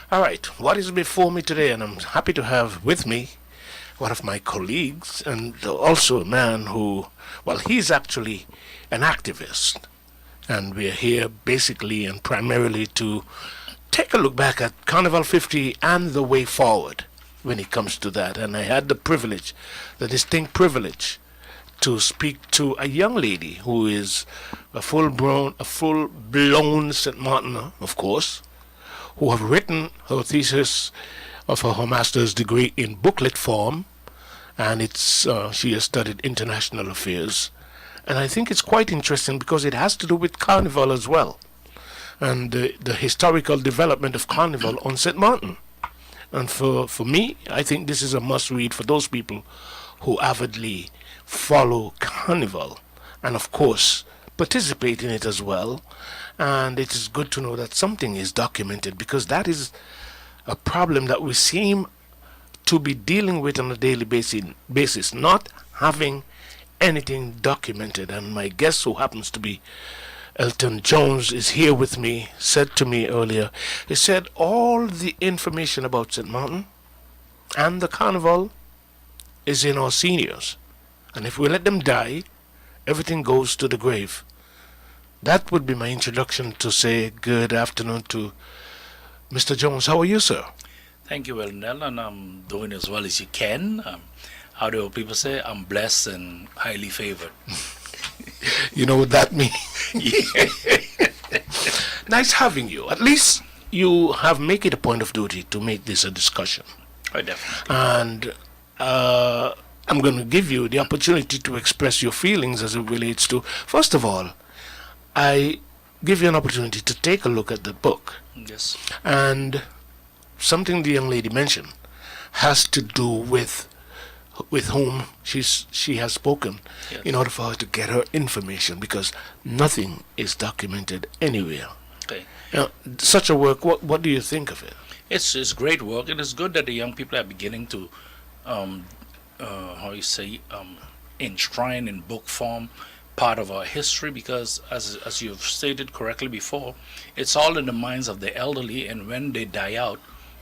All right, what is before me today? And I'm happy to have with me one of my colleagues and also a man who, well, he's actually an activist. And we're here basically and primarily to take a look back at Carnival 50 and the way forward when it comes to that. And I had the privilege, the distinct privilege, to speak to a young lady who is a full blown St. Martiner, of course, who have written her thesis of her master's degree in booklet form, and it's she has studied international affairs, and I think it's quite interesting because it has to do with Carnival as well, and the historical development of Carnival on St. Martin. And for me, I think this is a must read for those people who avidly follow Carnival and, of course, participate in it as well. And it is good to know that something is documented because that is a problem that we seem to be dealing with on a daily basis, not having anything documented. And my guest, who happens to be Elton Jones, is here with me, said to me earlier, he said all the information about St. Martin and the Carnival is in our seniors. And if we let them die, everything goes to the grave. That would be my introduction to say good afternoon to Mr. Jones. How are you, sir? Thank you, Elnell, and I'm doing as well as you can. How do people say? I'm blessed and highly favored. You know what that means? Nice having you. At least you have make it a point of duty to make this a discussion. Oh, definitely. And I'm going to give you the opportunity to express your feelings as it relates to, first of all, I give you an opportunity to take a look at the book. Yes. And something the young lady mentioned has to do with whom she has spoken, yes, in order for her to get her information, because nothing is documented anywhere. Okay. Now, such a work, what do you think of it? It's great work, and it's good that the young people are beginning to, how you say, enshrine in book form part of our history, because as you've stated correctly before, it's all in the minds of the elderly, and when they die out,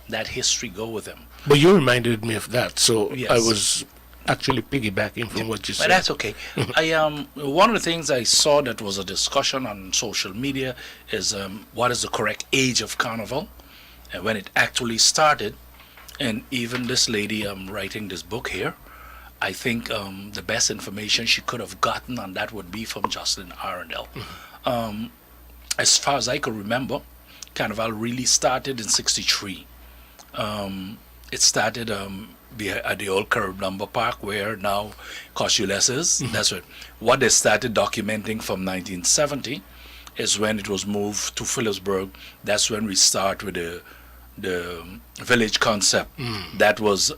that history go with them. But you reminded me of that, so Yes. I was actually piggybacking from what you said. But that's okay. One of the things I saw that was a discussion on social media is what is the correct age of Carnival and when it actually started. And even this lady writing this book here, I think the best information she could have gotten on that would be from Jocelyn Arundel. As far as I could remember, Carnival really started in '63. It started at the old Curb Number Park, where now Cochules is. That's what they started documenting from 1970 is when it was moved to Phillipsburg. That's when we start with the village concept. That was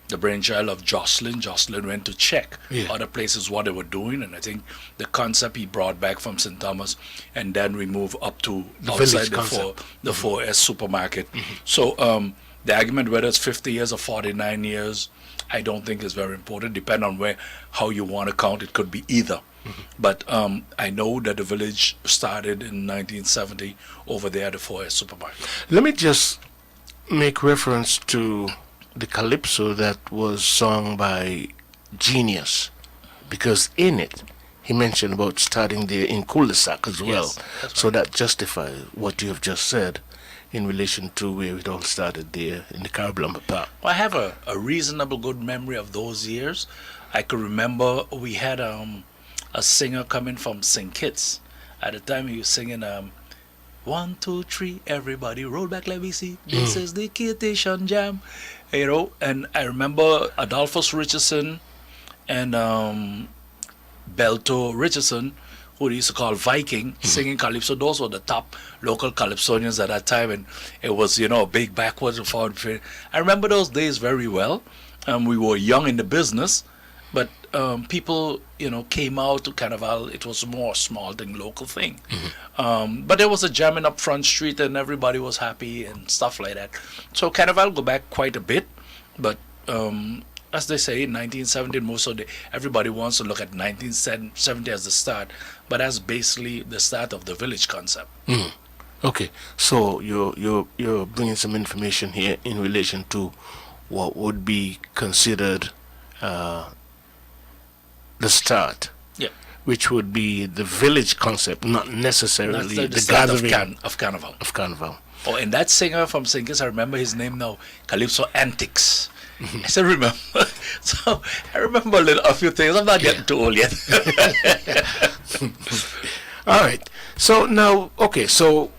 the brainchild of Jocelyn. Jocelyn went to check other places what they were doing, and I think the concept he brought back from St. Thomas, and then we move up to The outside village the 4S supermarket. So the argument whether it's 50 years or 49 years, I don't think is very important. Depend on how you want to count. It could be either. But I know that the village started in 1970 over there at the 4S supermarket. Let me just make reference to the calypso that was sung by Genius, because in it he mentioned about starting there in cul-de-sac as well. Yes, that's right. So that justifies what you have just said in relation to where it all started there in the Carablumber Park. Well, I have a reasonable good memory of those years. I could remember we had a singer coming from St. Kitts. At the time he was singing 1, 2, 3, everybody roll back, let me see. This is the Kittation Jam. You know, and I remember Adolphus Richardson and Belto Richardson, who they used to call Viking, singing calypso. Those were the top local calypsonians at that time, and it was, a big backwards and forward. I remember those days very well. We were young in the business, but people, came out to Carnival. It was more a small thing, local thing. But there was a jamming up Front Street, and everybody was happy and stuff like that. So Carnival go back quite a bit, but as they say, in 1970, everybody wants to look at 1970 as the start, but that's basically the start of the village concept. Okay, so you're bringing some information here in relation to what would be considered uh, the start, Yeah, which would be the village concept, not that's necessarily the the start gathering of Carnival. of carnival. Oh, and that singer from Singers, I remember his name now, Calypso Antics. I still remember. So I remember a few things. I'm not getting too old yet. All right. So now, okay, so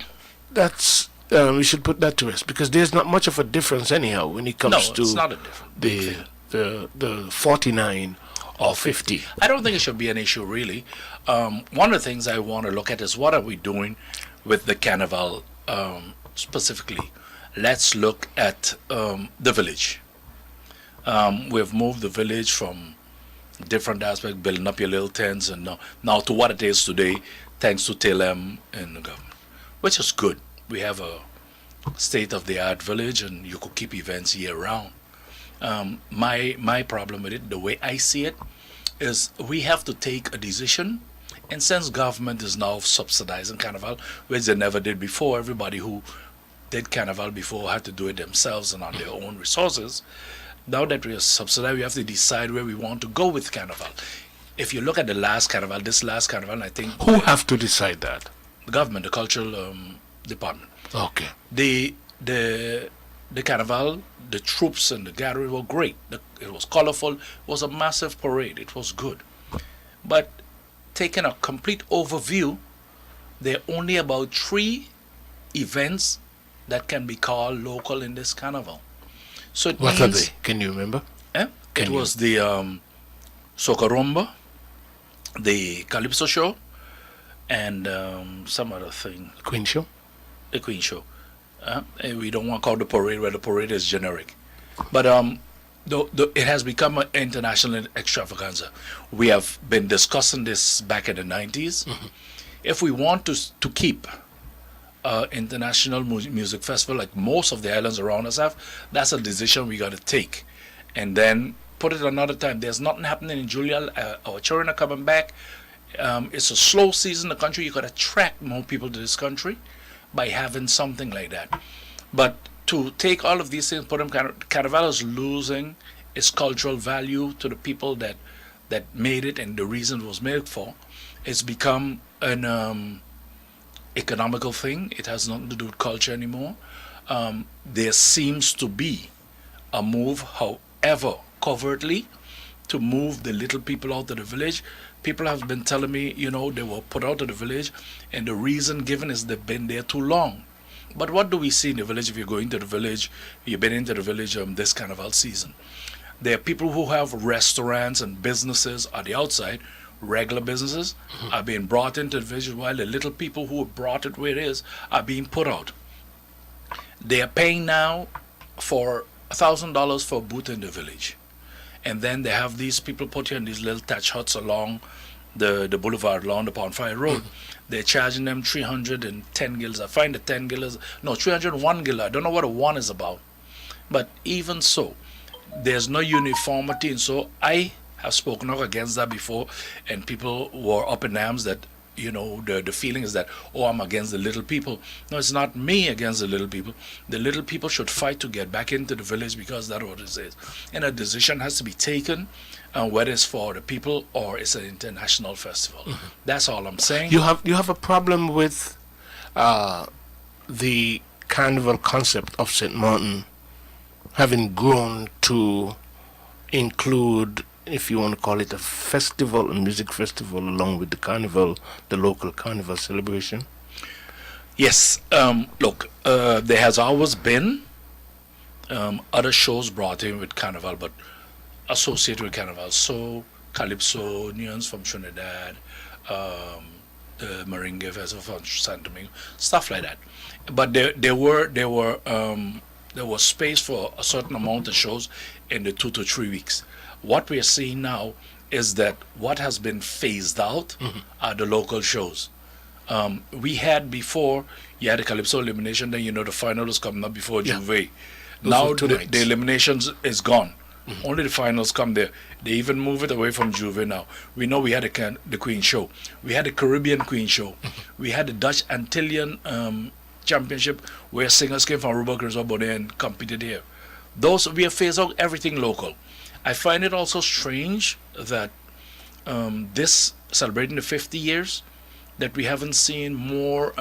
that's we should put that to rest because there's not much of a difference anyhow when it No, comes it's to not a different big the thing. the 49 or 50. I don't think it should be an issue, really. One of the things I want to look at is what are we doing with the carnival specifically. Let's look at the village. We've moved the village from different aspects, building up your little tents, and now to what it is today, thanks to TLM and the government, which is good. We have a state-of-the-art village, and you could keep events year-round. My problem with it, the way I see it, is we have to take a decision. And since government is now subsidizing Carnival, which they never did before, everybody who did Carnival before had to do it themselves and on their own resources. Now that we are subsidized, we have to decide where we want to go with Carnival. If you look at the last Carnival, this last Carnival, I think Who have to decide that? the government, the cultural department, Okay. the Carnival, the troops and the gathering were great. It was colorful. It was a massive parade. It was good. But taking a complete overview, there are only about 3 events that can be called local in this carnival. So it What means, are they? Can you remember? It Can was the Socorumba, the Calypso show, and some other thing, Queen Show? the Queen show. And we don't want to call the parade where the parade is generic. But it has become an international extravaganza. We have been discussing this back in the 90s. If we want to keep international music festival like most of the islands around us have, that's a decision we got to take. And then put it another time. There's nothing happening in Julia. Our children are coming back. It's a slow season in the country. You got to attract more people to this country by having something like that. But to take all of these things, put them, Carnival is losing its cultural value to the people that made it and the reason it was made for. It's become an economical thing. It has nothing to do with culture anymore. There seems to be a move, however covertly, to move the little people out of the village. People have been telling me, they were put out of the village, and the reason given is they've been there too long. But what do we see in the village? If you're going to the village, you've been into the village this carnival season. There are people who have restaurants and businesses on the outside, regular businesses, are being brought into the village, while the little people who brought it where it is are being put out. They are paying now for $1,000 for a booth in the village. And then they have these people put here in these little thatch huts along the boulevard, along the Pondfire Road. They're charging them 310 gills. I find the 10 gills, no, 301 gills. I don't know what a 1 is about. But even so, there's no uniformity. And so I have spoken up against that before, and people were up in arms that, the feeling is that, I'm against the little people. No, it's not me against the little people. The little people should fight to get back into the village because that's what it is. And a decision has to be taken, whether it's for the people or it's an international festival. That's all I'm saying. You have a problem with the carnival concept of St. Martin having grown to include, if you want to call it a festival, a music festival, along with the carnival, the local carnival celebration? Yes. Look, there has always been other shows brought in with carnival, but associated with carnival. So Calypso, Nuance from Trinidad, the Merengue Festival from Santo Domingo, stuff like that. But there was space for a certain amount of shows in the 2 to 3 weeks. What we are seeing now is that what has been phased out are the local shows. We had before, you had the Calypso elimination, then the final was coming up before Juve. Now the eliminations is gone. Only the finals come there. They even move it away from Juve now. We know we had the Queen show. We had the Caribbean Queen show. We had the Dutch Antillian championship where singers came from Ruba Griswold and competed here. Those we have phased out everything local. I find it also strange that this celebrating the 50 years that we haven't seen more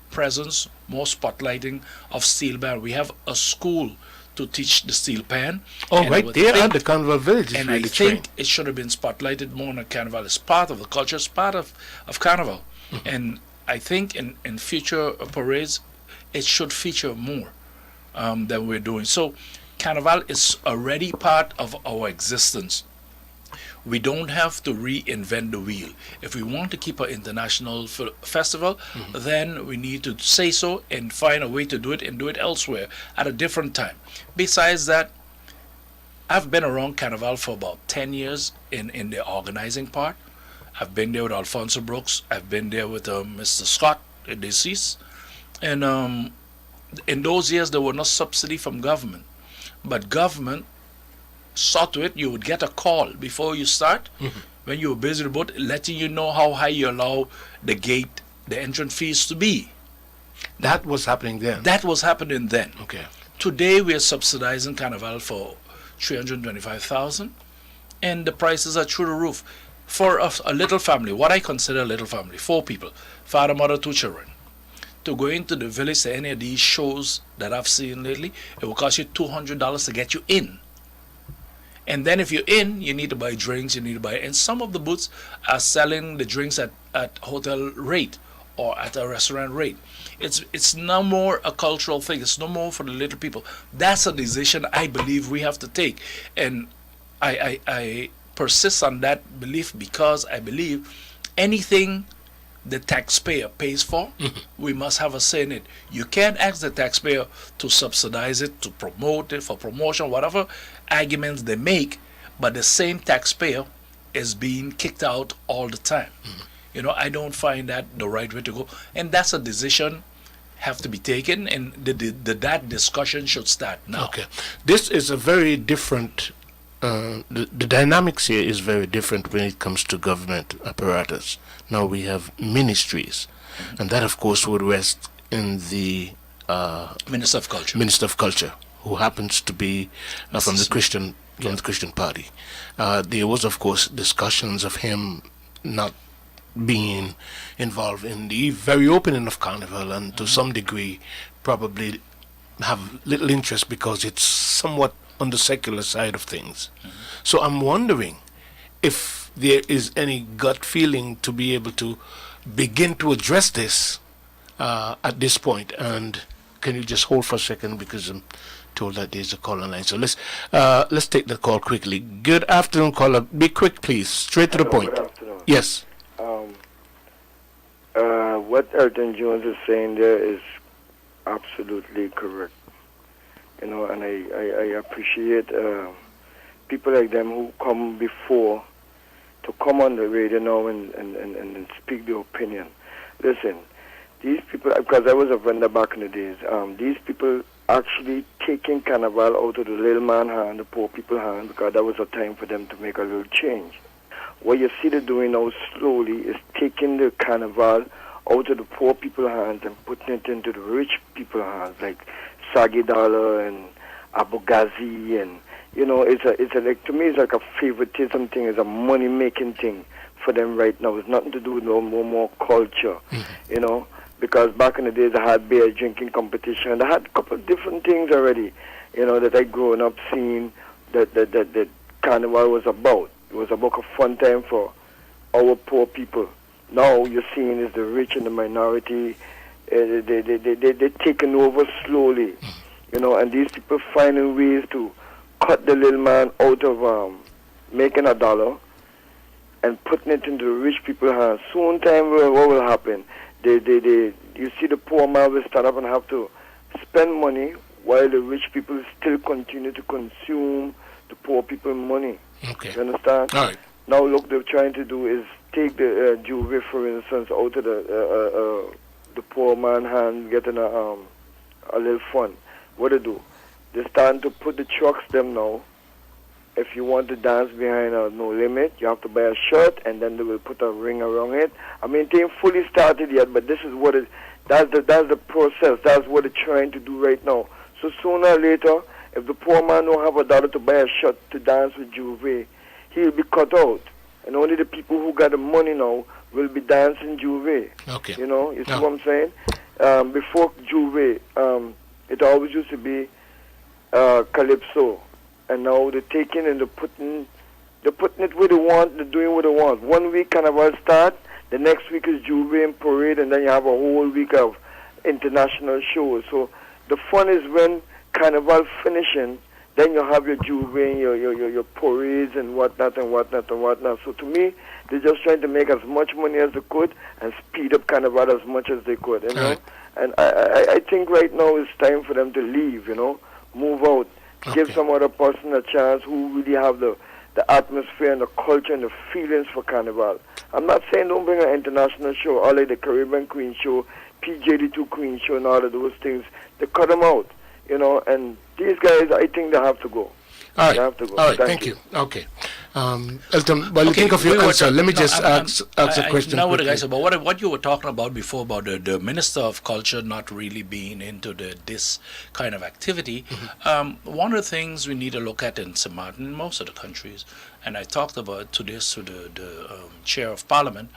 presence, more spotlighting of steel band. We have a school to teach the steel pan. Oh, right there at the Carnival Village. And I think it should have been spotlighted more on Carnival. It's part of the culture, it's part of Carnival. Mm-hmm. And I think in future parades, it should feature more than we're doing. So Carnival is already part of our existence. We don't have to reinvent the wheel. If we want to keep an international festival, then we need to say so and find a way to do it and do it elsewhere at a different time. Besides that, I've been around Carnival for about 10 years in the organizing part. I've been there with Alfonso Brooks. I've been there with Mr. Scott, deceased. And in those years, there was no subsidy from government. But government saw to it, you would get a call before you start, when you were busy with the boat, letting you know how high you allow the gate, the entrance fees to be. That was happening then? That was happening then. Okay. Today we are subsidizing Carnival for $325,000, and the prices are through the roof. For a little family, what I consider a little family, 4 people, father, mother, 2 children, to go into the village to any of these shows that I've seen lately, it will cost you $200 to get you in. And then if you're in, you need to buy drinks, and some of the booths are selling the drinks at hotel rate or at a restaurant rate. It's no more a cultural thing. It's no more for the little people. That's a decision I believe we have to take. And I persist on that belief because I believe anything the taxpayer pays for, we must have a say in it. You can't ask the taxpayer to subsidize it, to promote it, for promotion, whatever arguments they make, but the same taxpayer is being kicked out all the time. You know, I don't find that the right way to go. And that's a decision have to be taken, and that discussion should start now. Okay. This is a very different, the dynamics here is very different when it comes to government apparatus. Now we have ministries, and that of course would rest in the Minister of Culture. Minister of Culture, who happens to be from the Christian party. There was of course discussions of him not being involved in the very opening of Carnival, and to some degree probably have little interest because it's somewhat on the secular side of things. So I'm wondering if there is any gut feeling to be able to begin to address this at this point. And can you just hold for a second, because I'm told that there's a call online. So let's take the call quickly. Good afternoon, caller. Be quick, please. Straight to the point. Good afternoon. Yes. What Elton Jones is saying there is absolutely correct. You know, and I appreciate people like them who come before to come on the radio now and speak their opinion. Listen, these people, because I was a vendor back in the days, these people actually taking Carnival out of the little man hand, the poor people hand, because that was a time for them to make a little change. What you see them doing now slowly is taking the Carnival out of the poor people hands and putting it into the rich people hands, like Sagi Dollar and Abu Ghazi, and you know, it's like, to me it's like a favoritism thing, it's a money making thing for them right now. It's nothing to do with no more culture, you know, because back in the days I had beer drinking competition, I had a couple of different things already, you know, that I grown up seeing that Carnival was about. It was about a fun time for our poor people. Now you're seeing is the rich and the minority, they're taking over slowly, you know, and these people finding ways to cut the little man out of making a dollar and putting it into the rich people's hands. Soon time, what will happen? You see the poor man will stand up and have to spend money while the rich people still continue to consume the poor people's money. Okay. You understand? All right. Now, look, they're trying to do is take the jewelry, for instance, out of the poor man hand, getting a little fun. What they do? They're starting to put the trucks them now. If you want to dance behind No Limit, you have to buy a shirt, and then they will put a ring around it. I mean, they ain't fully started yet, but this is what That's the process. That's what they're trying to do right now. So sooner or later, if the poor man don't have $1 to buy a shirt to dance with Juve, he'll be cut out. And only the people who got the money now will be dancing Juve. Okay. You know, you see what I'm saying? Before Juve, it always used to be Calypso. And now they're taking and they're putting it where they want, they're doing what they want. 1 week Carnival start, the next week is Juve and Parade, and then you have a whole week of international shows. So the fun is when Carnival finishing, then you have your Juve and your parades and whatnot and whatnot and whatnot. So to me, they're just trying to make as much money as they could and speed up Carnival as much as they could, you know. Right. And I think right now it's time for them to leave, you know, move out, give some other person a chance who really have the atmosphere and the culture and the feelings for Carnival. I'm not saying don't bring an international show, or like the Caribbean Queen show, PJD2 Queen show and all of those things. They cut them out, you know, and these guys, I think they have to go. All right. They have to go. All right. Thank you. Okay. Elton, while you think of your answer, let me just ask a question. Now, what the guys about what you were talking about before about the Minister of Culture not really being into this kind of activity. One of the things we need to look at in St. Martin, in most of the countries, and I talked about to the Chair of Parliament,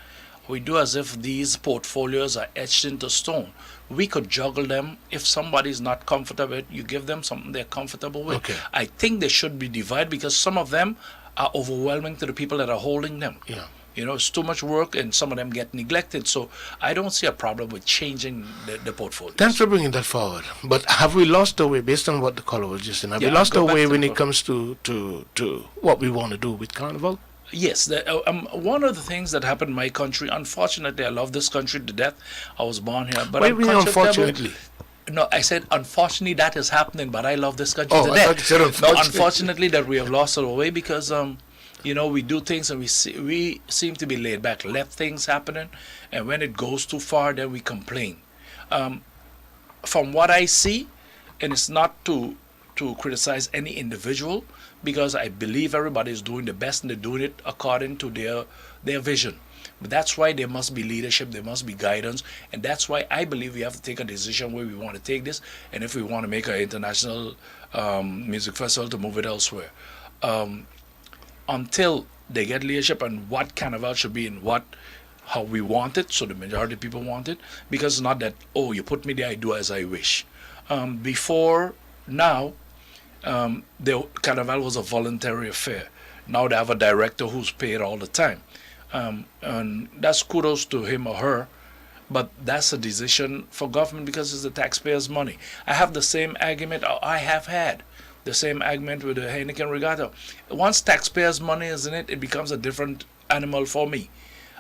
we do as if these portfolios are etched into stone. We could juggle them. If somebody's not comfortable with it, you give them something they're comfortable with. Okay. I think they should be divided because some of them are overwhelming to the people that are holding them. Yeah. You know, it's too much work and some of them get neglected. So I don't see a problem with changing the portfolio. Thanks for bringing that forward. But have we lost our way, based on what the caller was just saying, have we Yeah, lost go our back way to when the it comes to what we want to do with Carnival? Yes, one of the things that happened in my country, unfortunately, I love this country to death. I was born here. But Why do you mean unfortunately? No, I said unfortunately that is happening, but I love this country Oh, to I death. thought you said No, unfortunately. unfortunately that we have lost our way because you know, we do things and we seem to be laid back, let things happening, and when it goes too far, then we complain. From what I see, and it's not to criticize any individual, because I believe everybody is doing the best and they're doing it according to their vision. But that's why there must be leadership, there must be guidance, and that's why I believe we have to take a decision where we want to take this, and if we want to make an international music festival, to move it elsewhere. Until they get leadership and what Carnival should be and how we want it, so the majority of people want it, because it's not that, oh, you put me there, I do as I wish. Before now, the Carnival was a voluntary affair. Now they have a director who's paid all the time. And that's kudos to him or her, but that's a decision for government because it's the taxpayers' money. I have the same argument, or I have had the same argument with the Heineken Regatta. Once taxpayers' money is in it, it becomes a different animal for me.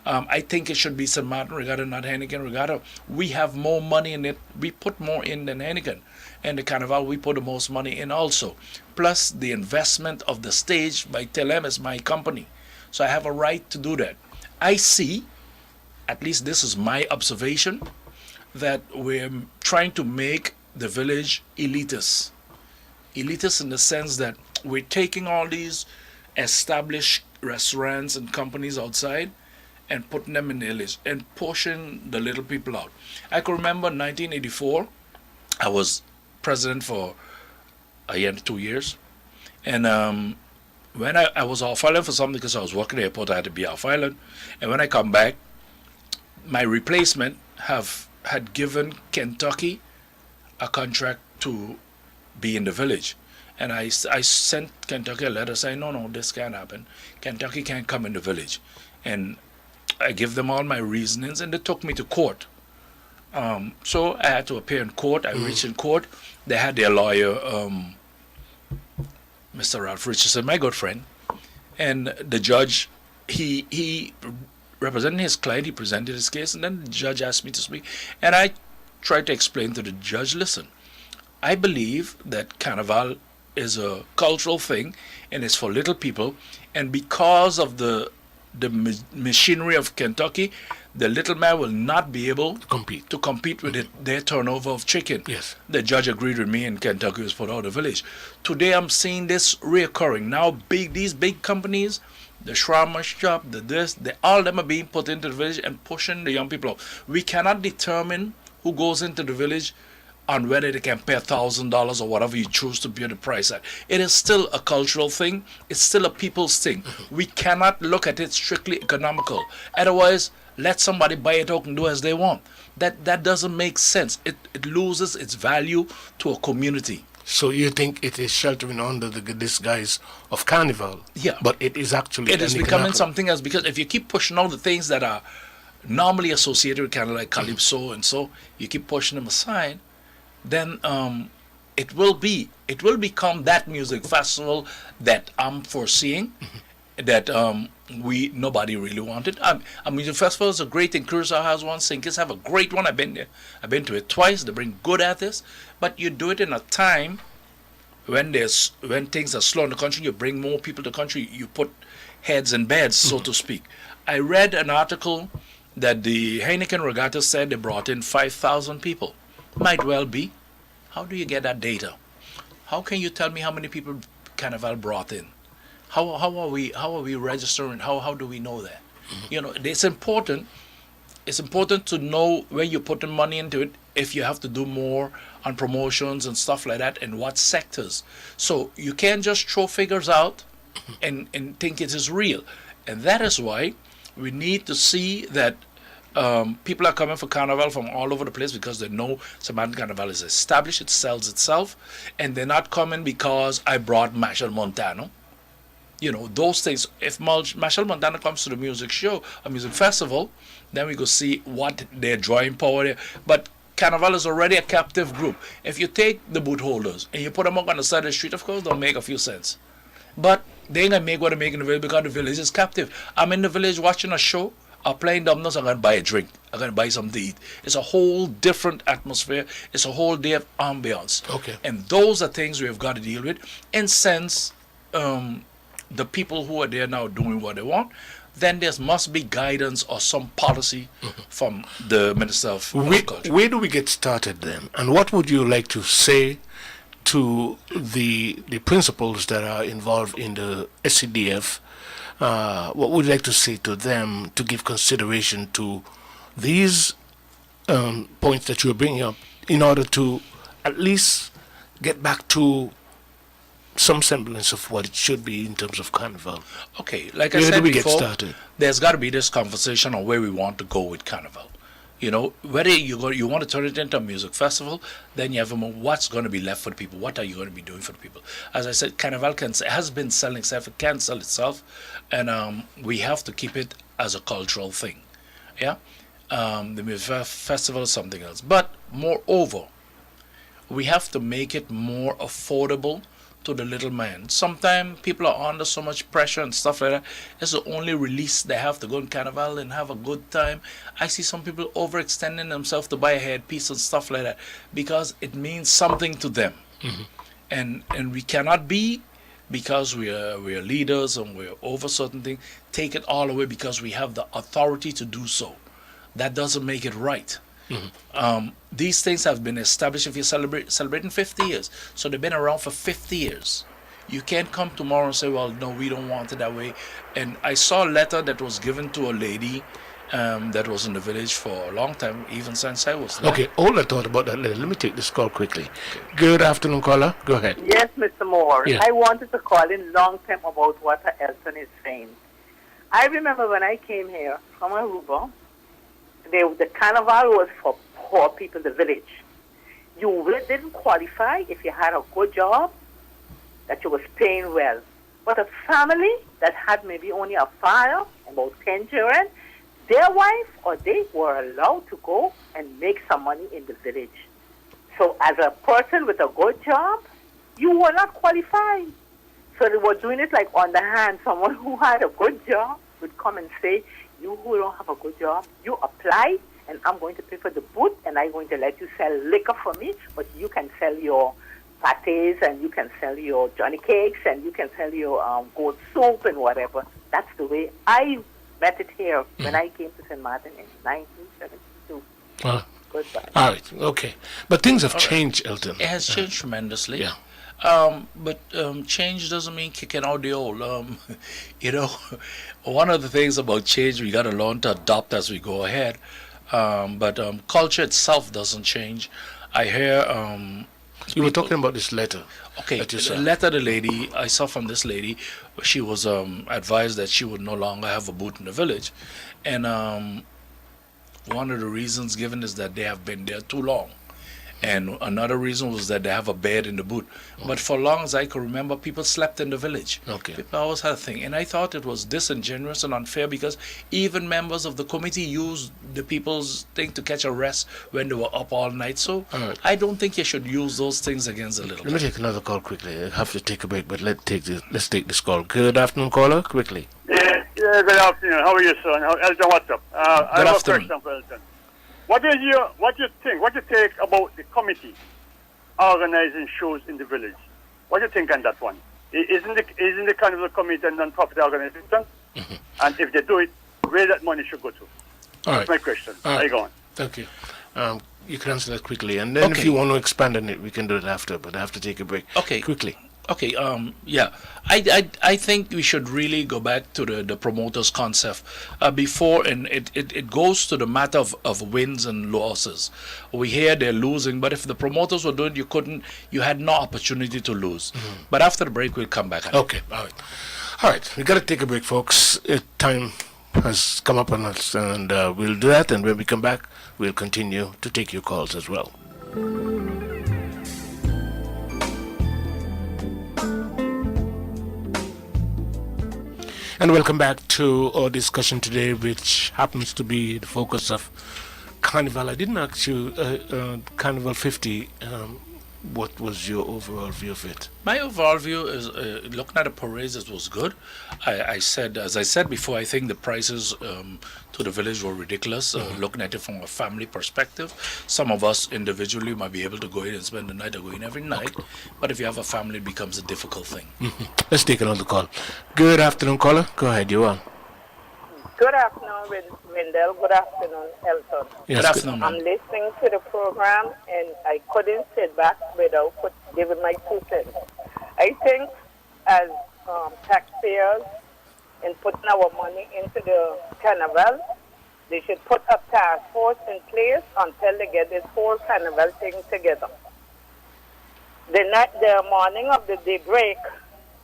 I think it should be St. Martin Regatta, not Heineken Regatta. We have more money in it. We put more in than Heineken. And the Carnival, we put the most money in also. Plus the investment of the stage by Telem is my company. So I have a right to do that. I see, at least this is my observation, that we're trying to make the village elitist. Elitist in the sense that we're taking all these established restaurants and companies outside and putting them in the village and pushing the little people out. I can remember 1984, I was president for a year and 2 years, and when I was off island for something because I was working at the airport, I had to be off island, and when I come back, my replacement had given Kentucky a contract to be in the village. And I sent Kentucky a letter saying, no, this can't happen. Kentucky can't come in the village. And I give them all my reasonings, and they took me to court. So I had to appear in court. I reached in court. They had their lawyer, Mr. Ralph Richardson, my good friend. And the judge, he representing his client, he presented his case, and then the judge asked me to speak. And I tried to explain to the judge, listen, I believe that Carnival is a cultural thing and it's for little people, and because of the machinery of Kentucky, the little man will not be able to compete with their turnover of chicken. Yes. The judge agreed with me, and Kentucky was put out of the village. Today I'm seeing this reoccurring. Now these big companies, the shawarma shop, all of them are being put into the village and pushing the young people out. We cannot determine who goes into the village on whether they can pay $1,000 or whatever you choose to pay the price at. It is still a cultural thing. It's still a people's thing. We cannot look at it strictly economical. Otherwise, let somebody buy it out and do as they want. That doesn't make sense. It loses its value to a community. So you think it is sheltering under the disguise of carnival? Yeah. But it is actually It is becoming something else, because if you keep pushing all the things that are normally associated with kind of like calypso and so, you keep pushing them aside, then it will become that music festival that I'm foreseeing that nobody really wanted. Music festival is a great thing. Curacao has one, St. Kitts have a great one. I've been there. I've been to it twice. They bring good artists, but you do it in a time when things are slow in the country. You bring more people to the country. You put heads in beds, so to speak. I read an article that the Heineken Regatta said they brought in 5,000 people. Might well be. How do you get that data? How can you tell me how many people Carnival brought in? How are we registering? How do we know that? You know, it's important. It's important to know when you're putting money into it, if you have to do more on promotions and stuff like that, and what sectors. So you can't just throw figures out and think it is real. And that is why we need to see that people are coming for Carnival from all over the place because they know St. Martin Carnival is established, it sells itself, and they're not coming because I brought Marshall Montano. You know, those things. If Marshall Montano comes to the music show, a music festival, then we go see what their drawing power is. But Carnival is already a captive group. If you take the boot holders and you put them up on the side of the street, of course, they'll make a few cents. But they ain't gonna make what they make in the village because the village is captive. I'm in the village watching a show, I'm playing dominoes, I'm gonna buy a drink. I'm gonna buy something to eat. It's a whole different atmosphere. It's a whole day of ambiance. Okay. And those are things we have got to deal with. And since the people who are there now doing what they want, then there must be guidance or some policy from the Minister of Culture. Where do we get started then? And what would you like to say to the principals that are involved in the SCDF? What would you like to say to them to give consideration to these points that you're bringing up in order to at least get back to some semblance of what it should be in terms of Carnival? Okay, like I Where said do we before, get started? there's got to be this conversation on where we want to go with Carnival. You know, whether you want to turn it into a music festival, then you have a what's going to be left for the people. What are you going to be doing for the people? As I said, Carnival has been selling itself. It can sell itself, and we have to keep it as a cultural thing. Yeah, the music festival is something else. But moreover, we have to make it more affordable to the little man. Sometimes people are under so much pressure and stuff like that. It's the only release they have to go in Carnival and have a good time. I see some people overextending themselves to buy a headpiece and stuff like that because it means something to them. And we cannot be, because we are leaders and we're over certain things, take it all away because we have the authority to do so. That doesn't make it right. These things have been established. If you're celebrating 50 years, so they've been around for 50 years. You can't come tomorrow and say, well, no, we don't want it that way. And I saw a letter that was given to a lady that was in the village for a long time, even since I was there. Okay, all I thought about that letter. Let me take this call quickly. Good afternoon, caller. Go ahead. Yes, Mr. Moore. Yeah. I wanted to call in long time about what Elton is saying. I remember when I came here from Aruba, the carnival was for poor people in the village. You really didn't qualify if you had a good job, that you was paying well. But a family that had maybe only a father, about 10 children, their wife or they were allowed to go and make some money in the village. So as a person with a good job, you were not qualified. So they were doing it like on the hand. Someone who had a good job would come and say, you who don't have a good job, you apply and I'm going to pay for the booth and I'm going to let you sell liquor for me, but you can sell your pâtés and you can sell your Johnny cakes and you can sell your goat soup and whatever. That's the way I met it here when I came to St. Martin in 1972. Goodbye. All right, okay. But things have changed, Elton. It has changed tremendously. Yeah. But change doesn't mean kicking out the old. You know, one of the things about change we got to learn to adopt as we go ahead. But culture itself doesn't change. I hear You were talking about this letter. okay, that you the saw. letter the lady I saw from this lady, she was advised that she would no longer have a booth in the village, and one of the reasons given is that they have been there too long. And another reason was that they have a bed in the booth. But for long as I can remember, people slept in the village. Okay. People always had a thing. And I thought it was disingenuous and unfair because even members of the committee used the people's thing to catch a rest when they were up all night. So All right. I don't think you should use those things against the little Let me guy. take another call quickly. I have to take a break, but let's take this call. Good afternoon, caller. Quickly. Yeah, good afternoon. How are you, son? Elton, what's up? I have afternoon. a question for Elton. What do you take about the committee organizing shows in the village? What do you think on that one? Isn't the Carnival Committee a non-profit organization? And if they do it, where that money should go to? All That's right. my question. All How right. you going? Thank you. You can answer that quickly, and then if Okay. you want to expand on it, we can do it after. But I have to take a break. Okay. Quickly. Okay, yeah. I think we should really go back to the promoters concept before, and it goes to the matter of wins and losses. We hear they're losing, but if the promoters were doing it, you had no opportunity to lose. But after the break, we'll come back. Okay. All right. All right. We got to take a break, folks. Time has come up on us, and we'll do that. And when we come back, we'll continue to take your calls as well. And welcome back to our discussion today, which happens to be the focus of Carnival. I didn't ask you, Carnival 50, what was your overall view of it? My overall view is looking at the parades, it was good. As I said before, I think the prices to the village were ridiculous. Looking at it from a family perspective, some of us individually might be able to go in and spend the night or go in every night. But if you have a family, it becomes a difficult thing. Let's take another call. Good afternoon, caller. Go ahead, you are. Good afternoon, Wendell. Good afternoon, Elton. Yes, Good afternoon, I'm ma'am. listening to the program, and I couldn't sit back without giving my 2 cents. I think as taxpayers, in putting our money into the carnival, they should put a task force in place until they get this whole carnival thing together. The morning of the day break,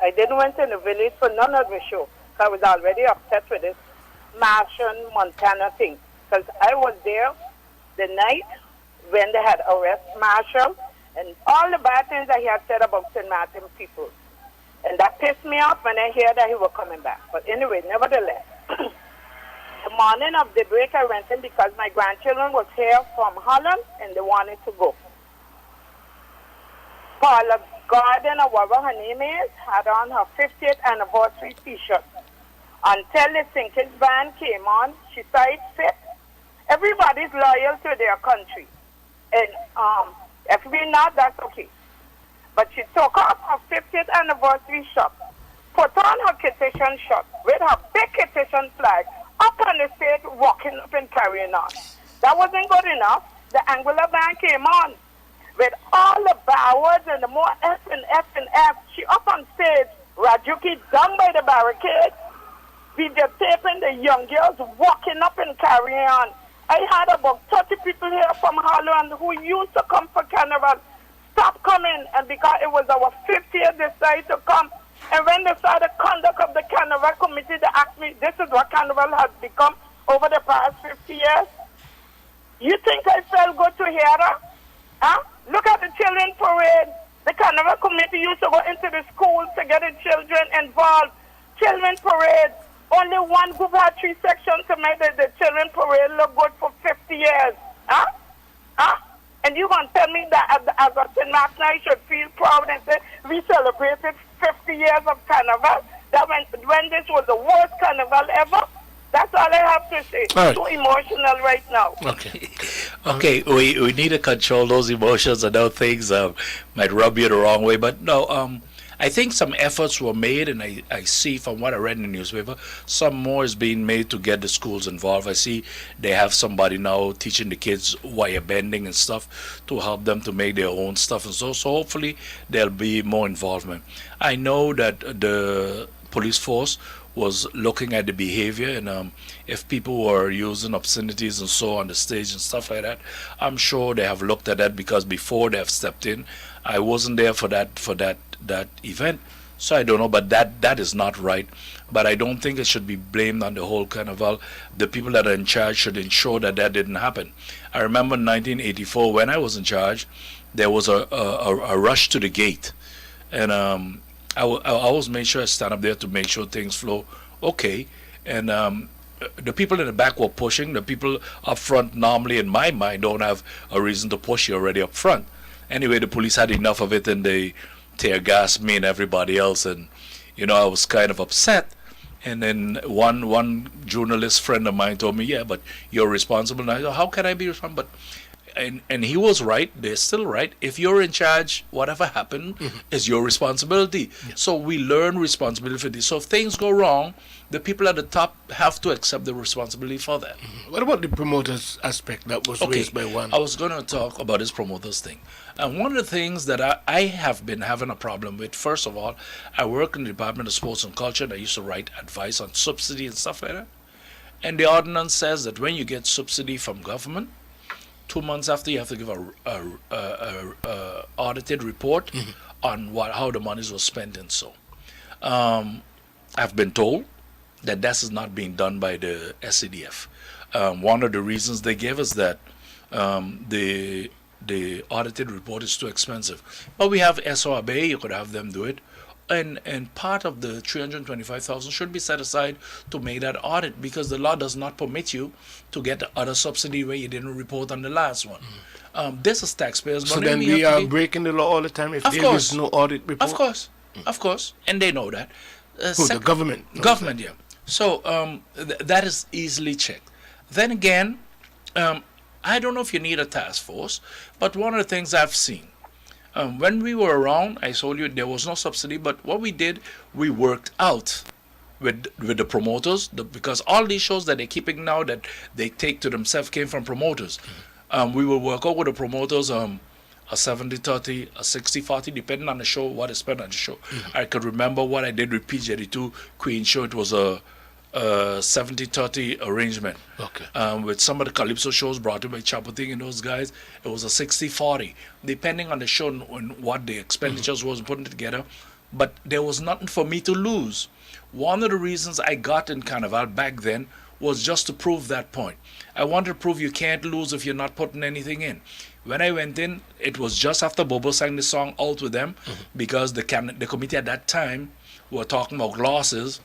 I didn't went in the village for none of the show. I was already upset with this Martian Montana thing. Because I was there the night when they had arrest Marshall and all the bad things that he had said about St. Martin people. And that pissed me off when I heard that he was coming back. But anyway, nevertheless, the morning of the break I went in because my grandchildren was here from Holland and they wanted to go. Paula Gordon, or whatever her name is, had on her 50th anniversary t-shirt. Until the Sinkers band came on, she saw it fit. Everybody's loyal to their country. And if we're not, that's okay. But she took off her 50th anniversary shirt, put on her Kittitian shirt with her big Kittitian flag, up on the stage, walking up and carrying on. That wasn't good enough. The Angular band came on with all the backwards and the more F and F and F. She up on stage, Rajuki down by the barricade, videotaping the young girls walking up and carrying on. I had about 30 people here from Holland who used to come for Carnival. Stop coming, and because it was our 50th, they decided to come. And when they saw the conduct of the Carnival committee, they asked me, this is what Carnival has become over the past 50 years. You think I felt good to hear that? Huh? Look at the children parade. The Carnival committee used to go into the schools to get the children involved. Children parade. Only one group had 3 sections to make the children parade look good for 50 years. Huh? Huh? And you going to tell me that as a St. Martin, I should feel proud and say we celebrated 50 years of Carnival? That when this was the worst Carnival ever? That's all I have to say. All right. So emotional right now. Okay. Okay, we need to control those emotions. I know things might rub you the wrong way, but no, I think some efforts were made, and I see from what I read in the newspaper, some more is being made to get the schools involved. I see they have somebody now teaching the kids wire bending and stuff to help them to make their own stuff and so hopefully there'll be more involvement. I know that the police force was looking at the behavior, and if people were using obscenities and so on the stage and stuff like that, I'm sure they have looked at that, because before they have stepped in, I wasn't there for that event, so I don't know. But that is not right. But I don't think it should be blamed on the whole carnival. The people that are in charge should ensure that that didn't happen. I remember in 1984 when I was in charge, there was a rush to the gate, and I always made sure I stand up there to make sure things flow okay. And the people in the back were pushing. The people up front normally, in my mind, don't have a reason to push you already up front. Anyway, the police had enough of it, and they tear gassed me and everybody else. And I was kind of upset. And then one journalist friend of mine told me, "Yeah, but you're responsible." And I said, "How can I be responsible?" And he was right. They're still right. If you're in charge, whatever happened is your responsibility. Yeah. So we learn responsibility for this. So if things go wrong, the people at the top have to accept the responsibility for that. What about the promoters aspect that was raised by one? I was going to talk about this promoters thing. And one of the things that I have been having a problem with, first of all, I work in the Department of Sports and Culture, and I used to write advice on subsidy and stuff like that. And the ordinance says that when you get subsidy from government, 2 months after, you have to give a audited report on how the monies were spent and so. I've been told that this is not being done by the SCDF. One of the reasons they gave us that the audited report is too expensive. But we have SORB, you could have them do it. And part of the $325,000 should be set aside to make that audit, because the law does not permit you to get the other subsidy where you didn't report on the last one. This is taxpayers' money. So then we are breaking the law all the time if there is no audit report? Of course. And they know that. The government? Government, yeah. So that is easily checked. Then again, I don't know if you need a task force, but one of the things I've seen, when we were around, I told you there was no subsidy, but what we did, we worked out with the promoters, because all these shows that they're keeping now that they take to themselves came from promoters. We will work out with the promoters a 70-30, a 60-40, depending on the show, what is spent on the show. I could remember what I did with PJ2 Queen show. It was a 70-30 arrangement. Okay. With some of the Calypso shows brought in by Chapoting and those guys, it was a 60-40, depending on the show and what the expenditures was putting it together. But there was nothing for me to lose. One of the reasons I got in Carnival back then was just to prove that point. I wanted to prove you can't lose if you're not putting anything in. When I went in, it was just after Bobo sang the song Out With Them, because the committee at that time were talking about losses.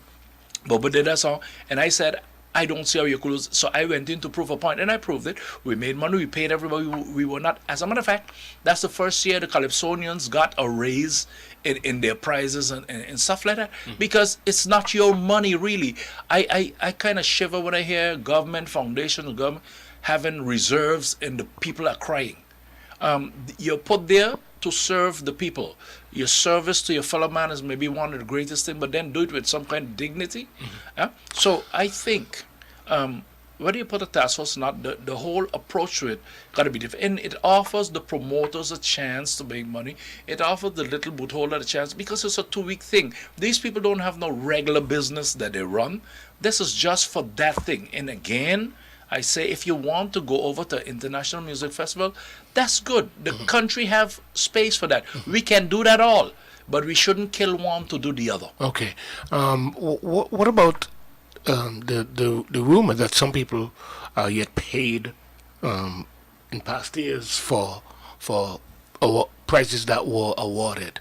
Bobo did that song, and I said, I don't see how you could lose. So I went in to prove a point, and I proved it. We made money, we paid everybody. We were not, as a matter of fact, that's the first year the Calypsonians got a raise in their prizes and stuff like that, because it's not your money, really. I kind of shiver when I hear government, foundation, government having reserves and the people are crying. You're put there to serve the people. Your service to your fellow man is maybe one of the greatest things, but then do it with some kind of dignity. So I think whether you put a task force or not, the whole approach to it got to be different. And it offers the promoters a chance to make money. It offers the little boot holder a chance, because it's a 2-week thing. These people don't have no regular business that they run. This is just for that thing. And again, I say, if you want to go over to International Music Festival, that's good. The country have space for that. We can do that all, but we shouldn't kill one to do the other. Okay. What about the rumor that some people are yet paid in past years for prizes that were awarded?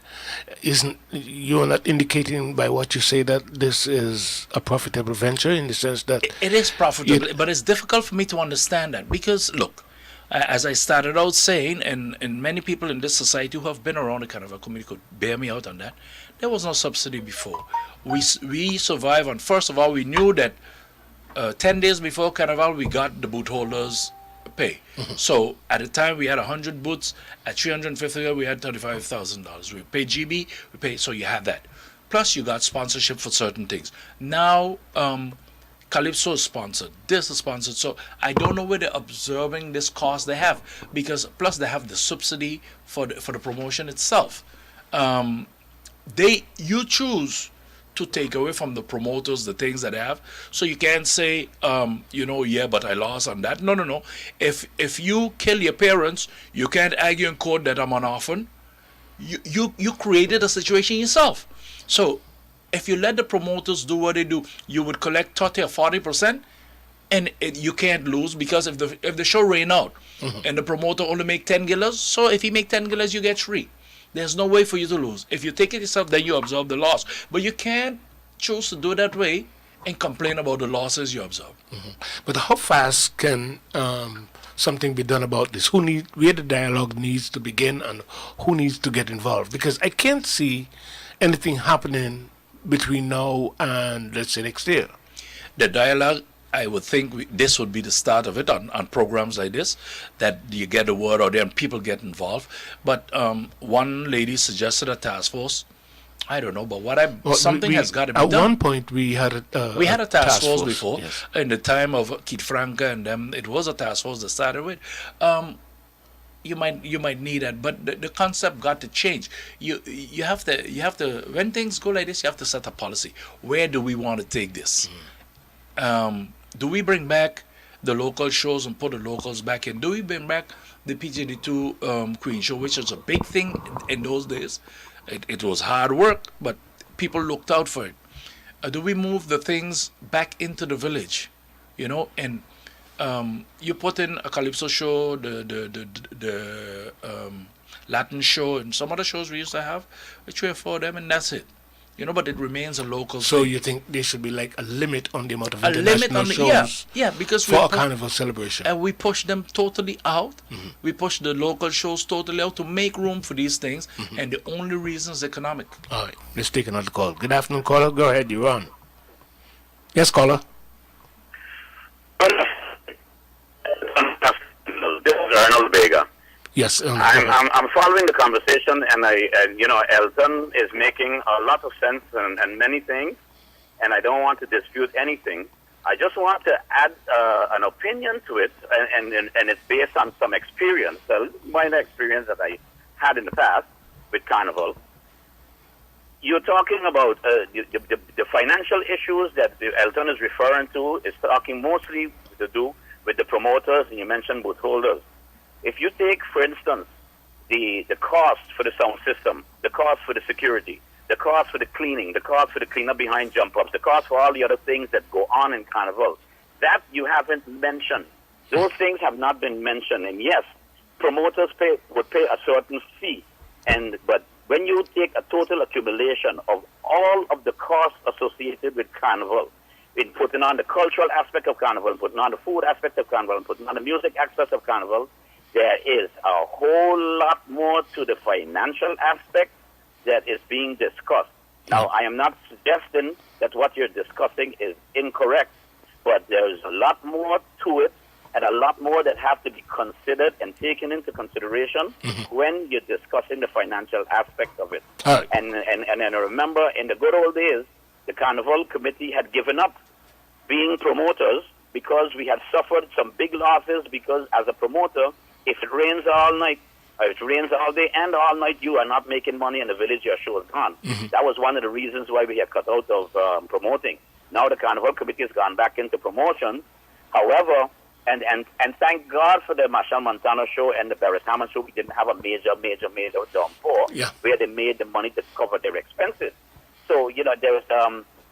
You're not indicating by what you say that this is a profitable venture, in the sense that it is profitable, but it's difficult for me to understand that, because look, as I started out saying, and many people in this society who have been around the Carnival community could bear me out on that, there was no subsidy before. We survived on, first of all, we knew that 10 days before Carnival we got the boot holders pay. So at the time we had 100 boots. At $350 we had $35,000. We paid GB, we paid, so you had that. Plus you got sponsorship for certain things. Now Calypso is sponsored, this is sponsored, so I don't know where they're observing this cost they have, because plus they have the subsidy for the promotion itself. You choose to take away from the promoters the things that they have. So you can't say, yeah, but I lost on that. No, no, no. If you kill your parents, you can't argue in court that I'm an orphan. You created a situation yourself. So if you let the promoters do what they do, you would collect 30 or 40%, and you can't lose, because if the show ran out and the promoter only make 10 guilders, so if he make 10 guilders, you get 3. There's no way for you to lose. If you take it yourself, then you absorb the loss. But you can't choose to do it that way and complain about the losses you absorb. But how fast can something be done about this? Where the dialogue needs to begin, and who needs to get involved? Because I can't see anything happening between now and, let's say, next year. The dialogue, I would think this would be the start of it on programs like this, that you get the word out there and people get involved. But one lady suggested a task force. I don't know, but something has got to be done. At one point, we had a task force before. Yes. In the time of Keith Franca and them, it was a task force that started with. You might need that, but the concept got to change. You have to when things go like this, you have to set a policy. Where do we want to take this? Do we bring back the local shows and put the locals back in? Do we bring back the PGD2 Queen show, which was a big thing in those days? It was hard work, but people looked out for it. Do we move the things back into the village? And you put in a Calypso show, the Latin show, and some other shows we used to have, which were for them, and that's it. But it remains a local So thing. you think there should be like a limit on the amount of A international limit on shows because for a carnival celebration? and we push them totally out. We push the local shows totally out to make room for these things, and the only reason is economic. All right, let's take another call. Good afternoon, caller. Go ahead, you're on. Yes, caller. This is Arnold Vega. Yes. I'm following the conversation, and Elton is making a lot of sense and many things, and I don't want to dispute anything. I just want to add an opinion to it, and it's based on some experience, minor experience that I had in the past with Carnival. You're talking about the financial issues that Elton is referring to is talking mostly to do with the promoters, and you mentioned booth holders. If you take, for instance, the cost for the sound system, the cost for the security, the cost for the cleaning, the cost for the cleanup behind jump-ups, the cost for all the other things that go on in Carnival, that you haven't mentioned. Those things have not been mentioned. And yes, promoters would pay a certain fee, but when you take a total accumulation of all of the costs associated with Carnival, in putting on the cultural aspect of Carnival, putting on the food aspect of Carnival, and putting on the music aspect of Carnival, there is a whole lot more to the financial aspect that is being discussed. Now, I am not suggesting that what you're discussing is incorrect, but there's a lot more to it, and a lot more that have to be considered and taken into consideration when you're discussing the financial aspect of it. Right. And I remember in the good old days, the Carnival Committee had given up being promoters because we had suffered some big losses, because as a promoter, if it rains all night, or if it rains all day and all night, you are not making money in the village, your show is gone. That was one of the reasons why we had cut out of promoting. Now the Carnival Committee has gone back into promotion. However, and thank God for the Marshall Montano show and the Barris Hammond show, we didn't have a major downpour where they made the money to cover their expenses. So, there was,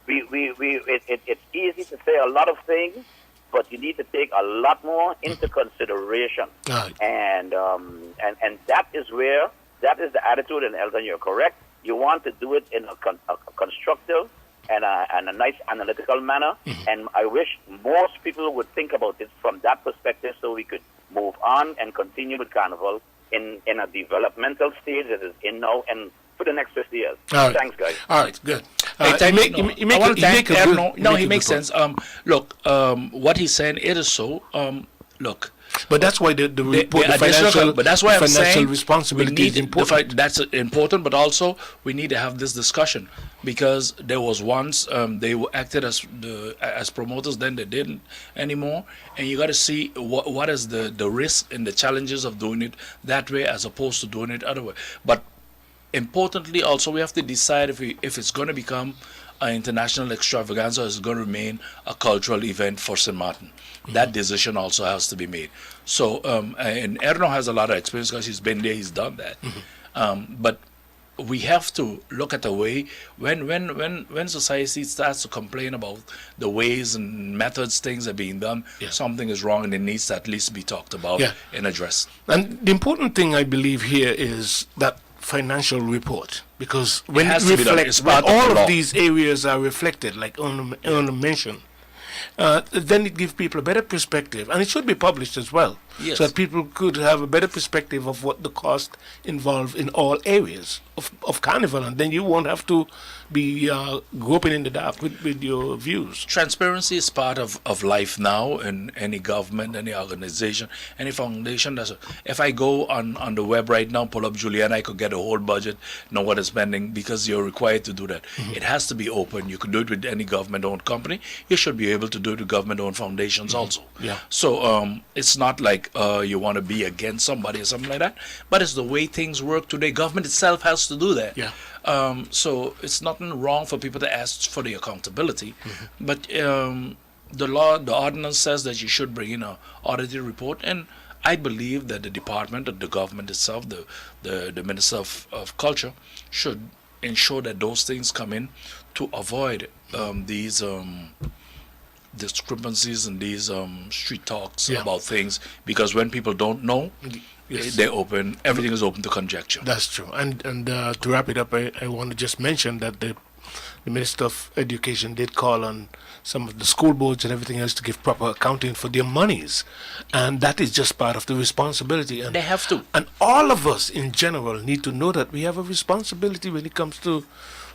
it's easy to say a lot of things, but you need to take a lot more into consideration. Right. And that is the attitude, and Elton, you're correct. You want to do it in a constructive and a nice analytical manner, and I wish most people would think about it from that perspective, so we could move on and continue with Carnival in a developmental stage that is in now and for the next 50 years. All right. Thanks, guys. All right, good. He makes sense. Look, what he's saying, it is so. Look. But that's why the financial, but that's why I'm saying responsibility is important. That's important, but also we need to have this discussion, because there was once they acted as promoters, then they didn't anymore, and you got to see what is the risk and the challenges of doing it that way as opposed to doing it other way. But importantly, also we have to decide if it's going to become an international extravaganza is going to remain a cultural event for St. Martin. That decision also has to be made. So, and Erno has a lot of experience because he's been there, he's done that. But we have to look at the way when society starts to complain about the ways and methods things are being done, something is wrong and it needs to at least be talked about and addressed. And the important thing I believe here is that financial report, because when has it to be done. reflects, It's when part of the all law. of these areas are reflected, like Erno mentioned, then it gives people a better perspective, and it should be published as well, Yes. so that people could have a better perspective of what the cost involved in all areas of Carnival, and then you won't have to be groping in the dark with your views. Transparency is part of life now in any government, any organization, any foundation. If I go on the web right now, pull up Juliana, I could get a whole budget, know what it's spending, because you're required to do that. It has to be open. You can do it with any government-owned company. You should be able to do it with government-owned foundations also. Yeah. So it's not like you want to be against somebody or something like that, but it's the way things work today. Government itself has to do that. Yeah. So it's nothing wrong for people to ask for the accountability, but the law, the ordinance says that you should bring in an audited report, and I believe that the department of the government itself, the Minister of Culture, should ensure that those things come in to avoid these discrepancies and these street talks about things, because when people don't know, they're open. Everything is open to conjecture. That's true. And to wrap it up, I want to just mention that the Minister of Education did call on some of the school boards and everything else to give proper accounting for their monies, and that is just part of the responsibility. And They have to. And all of us in general need to know that we have a responsibility when it comes to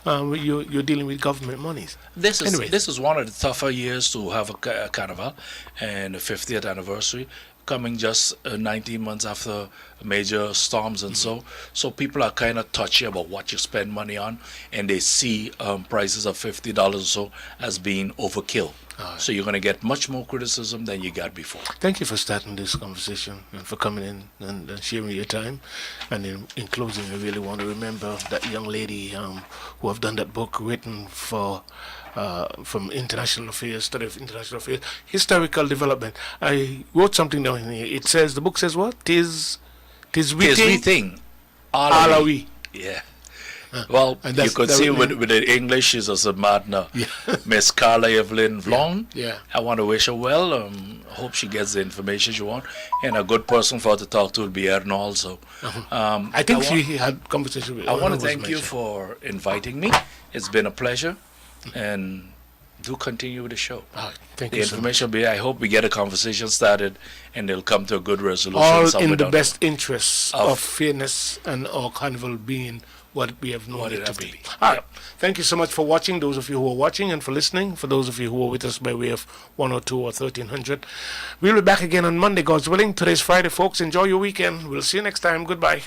you're dealing with government monies. This Anyways. is one of the tougher years to have a carnival, and the 50th anniversary coming just 19 months after major storms and so people are kind of touchy about what you spend money on, and they see prices of $50 or so as being overkill. So you're going to get much more criticism than you got before. Thank you for starting this conversation and for coming in and sharing your time. And in closing, I really want to remember that young lady who have done that book written for from international affairs, study of international affairs, historical development. I wrote something down here. It says, the book says what? Tis we think. All All are are we. we. Yeah. Well, And you that's- could that see would with the English, she's a partner, Yeah. Miss Carla Evelyn Vlong. Yeah. I want to wish her well. Hope she gets the information she wants. And a good person for her to talk to would be Erno also. I think she had conversation with I want Erno to was thank you mentioned. for inviting me. It's been a pleasure. And do continue with the show. All right. Thank The you so much. information will be, I hope we get a conversation started and they'll come to a good resolution. All somewhere in the down best interests Of- of fairness and our carnival being what we have known What it it to has to be. be. All right. Thank you so much for watching, those of you who are watching, and for listening, for those of you who are with us by way of 102 or 1300. We'll be back again on Monday, God's willing. Today's Friday, folks. Enjoy your weekend. We'll see you next time. Goodbye.